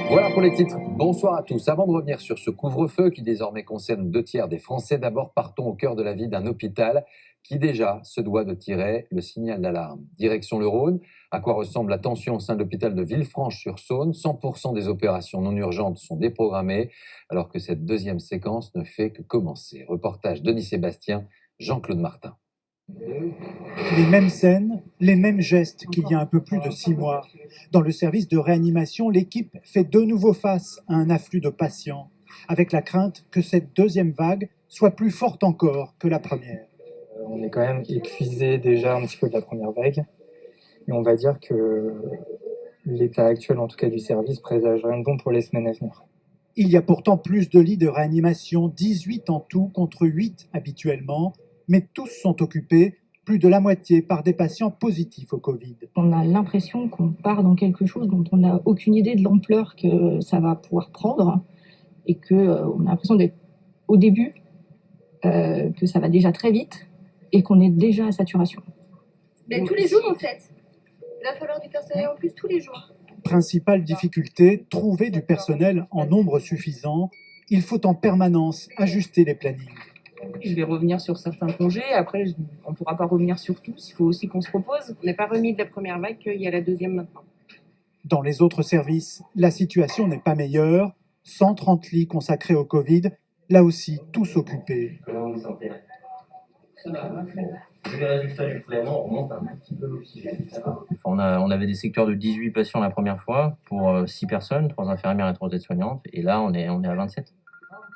Voilà pour les titres. Bonsoir à tous. Avant de revenir sur ce couvre-feu qui désormais concerne 2 tiers des Français, d'abord partons au cœur de la vie d'un hôpital qui déjà se doit de tirer le signal d'alarme. Direction le Rhône, à quoi ressemble la tension au sein de l'hôpital de Villefranche-sur-Saône. 100% des opérations non urgentes sont déprogrammées, alors que cette deuxième séquence ne fait que commencer. Reportage Denis Sébastien, Jean-Claude Martin. Les mêmes scènes, les mêmes gestes qu'il y a un peu plus de 6 mois. Dans le service de réanimation, l'équipe fait de nouveau face à un afflux de patients, avec la crainte que cette deuxième vague soit plus forte encore que la première. On est quand même épuisé déjà un petit peu de la première vague. Et on va dire que l'état actuel, en tout cas du service, présage rien de bon pour les semaines à venir. Il y a pourtant plus de lits de réanimation, 18 en tout contre 8 habituellement, mais tous sont occupés, plus de la moitié par des patients positifs au Covid. On a l'impression qu'on part dans quelque chose dont on n'a aucune idée de l'ampleur que ça va pouvoir prendre et qu'on a l'impression d'être au début, que ça va déjà très vite et qu'on est déjà à saturation. Mais tous les jours en fait. Il va falloir du personnel en plus tous les jours. Principale difficulté, trouver du personnel en nombre suffisant. Il faut en permanence ajuster les plannings. Je vais revenir sur certains congés. Après, on ne pourra pas revenir sur tous. Il faut aussi qu'on se repose. On n'est pas remis de la première vague, qu'il y a la deuxième maintenant. Dans les autres services, la situation n'est pas meilleure. 130 lits consacrés au Covid, là aussi tous occupés. Comment vous sentez? Les résultats du prélèvement remontent un petit peu l'oxygène. On avait des secteurs de 18 patients la première fois pour 6 personnes, 3 infirmières et 3 aides-soignantes. Et là, on est à 27.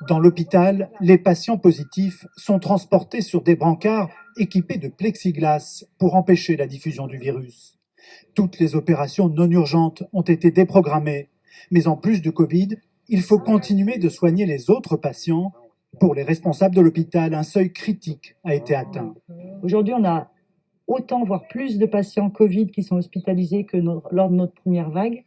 Dans l'hôpital, les patients positifs sont transportés sur des brancards équipés de plexiglas pour empêcher la diffusion du virus. Toutes les opérations non urgentes ont été déprogrammées, mais en plus du Covid, il faut continuer de soigner les autres patients. Pour les responsables de l'hôpital, un seuil critique a été atteint. Aujourd'hui, on a autant, voire plus de patients Covid qui sont hospitalisés que lors de notre première vague.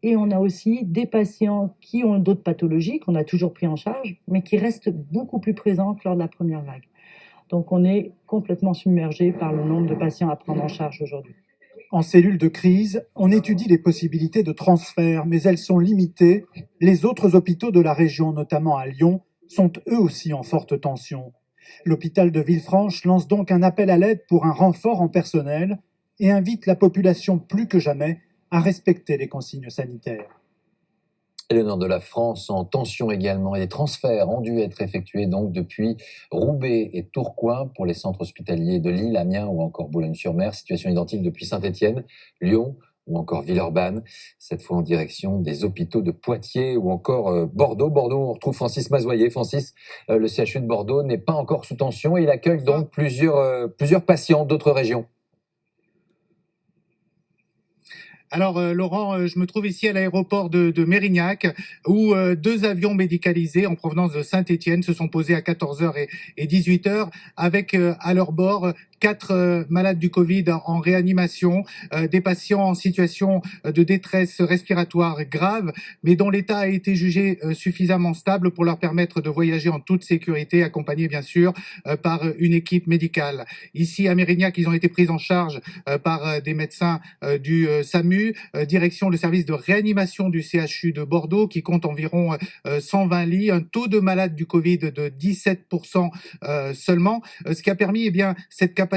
Et on a aussi des patients qui ont d'autres pathologies qu'on a toujours pris en charge, mais qui restent beaucoup plus présents que lors de la première vague. Donc on est complètement submergé par le nombre de patients à prendre en charge aujourd'hui. En cellule de crise, on étudie les possibilités de transfert, mais elles sont limitées. Les autres hôpitaux de la région, notamment à Lyon, sont eux aussi en forte tension. L'hôpital de Villefranche lance donc un appel à l'aide pour un renfort en personnel et invite la population plus que jamais à respecter les consignes sanitaires. Et le nord de la France en tension également. Et des transferts ont dû être effectués donc depuis Roubaix et Tourcoing pour les centres hospitaliers de Lille, Amiens ou encore Boulogne-sur-Mer. Situation identique depuis Saint-Étienne, Lyon ou encore Villeurbanne. Cette fois en direction des hôpitaux de Poitiers ou encore Bordeaux. Bordeaux, on retrouve Francis Mazoyer. Francis, le CHU de Bordeaux n'est pas encore sous tension et il accueille donc plusieurs patients d'autres régions. Alors Laurent, je me trouve ici à l'aéroport de Mérignac où 2 avions médicalisés en provenance de Saint-Étienne se sont posés à 14h et 18h avec à leur bord 4 malades du Covid en réanimation, des patients en situation de détresse respiratoire grave, mais dont l'état a été jugé suffisamment stable pour leur permettre de voyager en toute sécurité, accompagnés bien sûr par une équipe médicale. Ici à Mérignac, ils ont été pris en charge par des médecins du SAMU, direction le service de réanimation du CHU de Bordeaux qui compte environ 120 lits, un taux de malades du Covid de 17% seulement, ce qui a permis cette capacité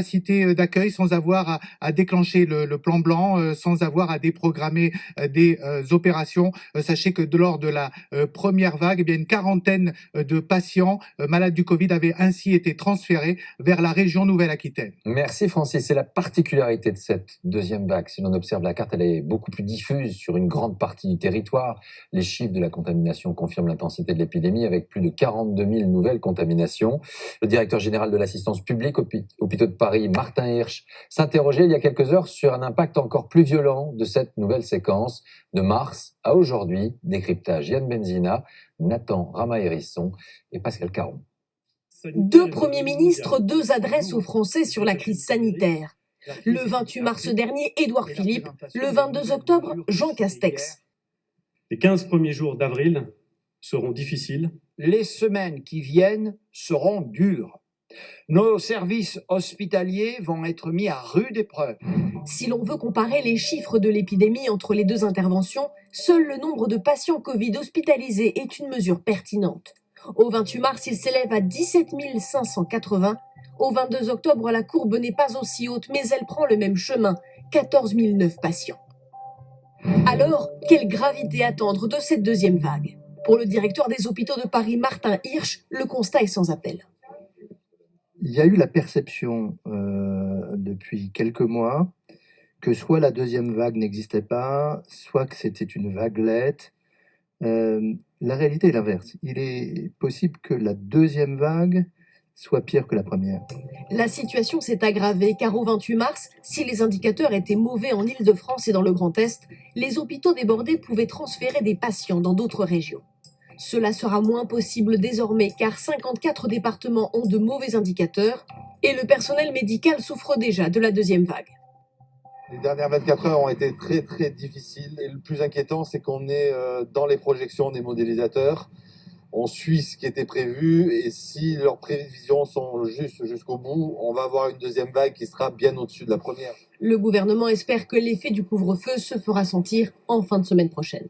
d'accueil sans avoir à déclencher le plan blanc, sans avoir à déprogrammer des opérations. Sachez que lors de la première vague, une quarantaine de patients malades du Covid avaient ainsi été transférés vers la région Nouvelle-Aquitaine. Merci Francis. C'est la particularité de cette deuxième vague. Si l'on observe la carte, elle est beaucoup plus diffuse sur une grande partie du territoire. Les chiffres de la contamination confirment l'intensité de l'épidémie avec plus de 42 000 nouvelles contaminations. Le directeur général de l'assistance publique hôpitaux de Paris, Martin Hirsch, s'interrogeait il y a quelques heures sur un impact encore plus violent de cette nouvelle séquence. De mars à aujourd'hui, décryptage Yann Benzina, Nathan Rama-Hérisson et Pascal Caron. 2 premiers ministres, 2 adresses aux Français sur la crise sanitaire. Le 28 mars dernier, Édouard Philippe. Le 22 octobre, Jean Castex. Les 15 premiers jours d'avril seront difficiles. Les semaines qui viennent seront dures. Nos services hospitaliers vont être mis à rude épreuve. Si l'on veut comparer les chiffres de l'épidémie entre les deux interventions, seul le nombre de patients Covid hospitalisés est une mesure pertinente. Au 28 mars, il s'élève à 17 580. Au 22 octobre, la courbe n'est pas aussi haute, mais elle prend le même chemin, 14 009 patients. Alors, quelle gravité attendre de cette deuxième vague? Pour le directeur des hôpitaux de Paris, Martin Hirsch, le constat est sans appel. Il y a eu la perception depuis quelques mois que soit la deuxième vague n'existait pas, soit que c'était une vaguelette. La réalité est l'inverse. Il est possible que la deuxième vague soit pire que la première. La situation s'est aggravée car au 28 mars, si les indicateurs étaient mauvais en Île-de-France et dans le Grand Est, les hôpitaux débordés pouvaient transférer des patients dans d'autres régions. Cela sera moins possible désormais car 54 départements ont de mauvais indicateurs et le personnel médical souffre déjà de la deuxième vague. Les dernières 24 heures ont été très difficiles et le plus inquiétant, c'est qu'on est dans les projections des modélisateurs. On suit ce qui était prévu et si leurs prévisions sont justes jusqu'au bout, on va avoir une deuxième vague qui sera bien au-dessus de la première. Le gouvernement espère que l'effet du couvre-feu se fera sentir en fin de semaine prochaine.